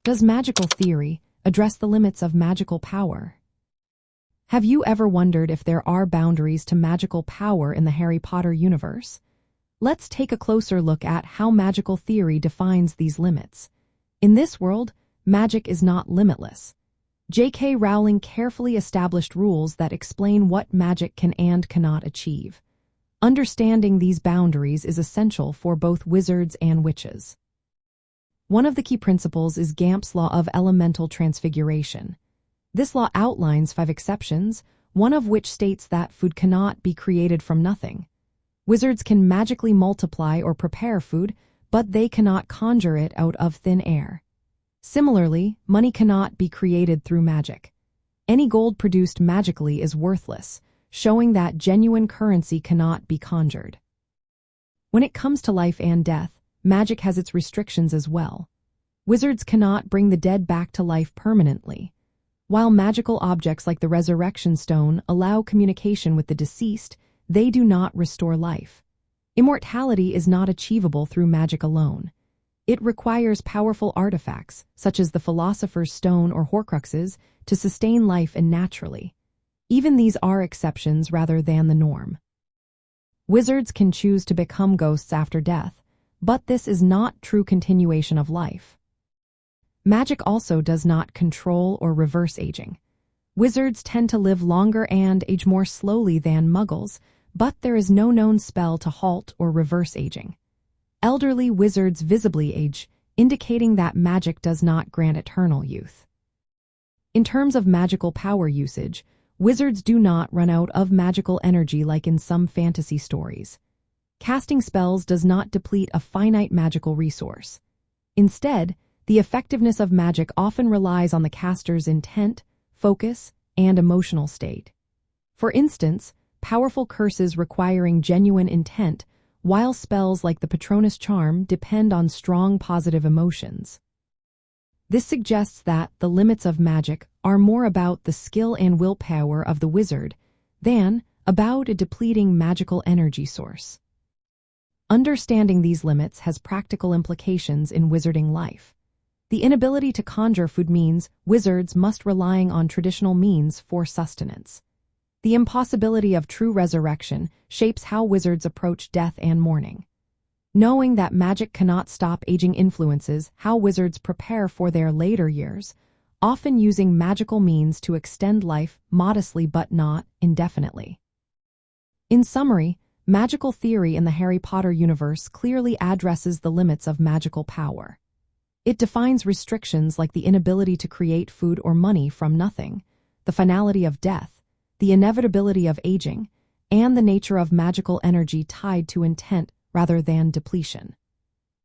Does magical theory address the limits of magical power? Have you ever wondered if there are boundaries to magical power in the Harry Potter universe? Let's take a closer look at how magical theory defines these limits. In this world, magic is not limitless. J.K. Rowling carefully established rules that explain what magic can and cannot achieve. Understanding these boundaries is essential for both wizards and witches. One of the key principles is Gamp's law of elemental transfiguration. This law outlines 5 exceptions, one of which states that food cannot be created from nothing. Wizards can magically multiply or prepare food, but they cannot conjure it out of thin air. Similarly, money cannot be created through magic. Any gold produced magically is worthless, showing that genuine currency cannot be conjured. When it comes to life and death, magic has its restrictions as well. Wizards cannot bring the dead back to life permanently. While magical objects like the Resurrection Stone allow communication with the deceased, they do not restore life. Immortality is not achievable through magic alone. It requires powerful artifacts, such as the Philosopher's Stone or Horcruxes, to sustain life naturally. Even these are exceptions rather than the norm. Wizards can choose to become ghosts after death, but this is not true continuation of life. Magic also does not control or reverse aging. Wizards tend to live longer and age more slowly than muggles, but there is no known spell to halt or reverse aging. Elderly wizards visibly age, indicating that magic does not grant eternal youth. In terms of magical power usage, wizards do not run out of magical energy like in some fantasy stories. Casting spells does not deplete a finite magical resource. Instead, the effectiveness of magic often relies on the caster's intent, focus, and emotional state. For instance, powerful curses requiring genuine intent, while spells like the Patronus Charm depend on strong positive emotions. This suggests that the limits of magic are more about the skill and willpower of the wizard than about a depleting magical energy source. Understanding these limits has practical implications in wizarding life. The inability to conjure food means wizards must rely on traditional means for sustenance. The impossibility of true resurrection shapes how wizards approach death and mourning. Knowing that magic cannot stop aging influences how wizards prepare for their later years, often using magical means to extend life modestly but not indefinitely. In summary, magical theory in the Harry Potter universe clearly addresses the limits of magical power. It defines restrictions like the inability to create food or money from nothing, the finality of death, the inevitability of aging, and the nature of magical energy tied to intent rather than depletion.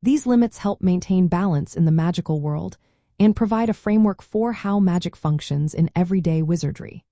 These limits help maintain balance in the magical world and provide a framework for how magic functions in everyday wizardry.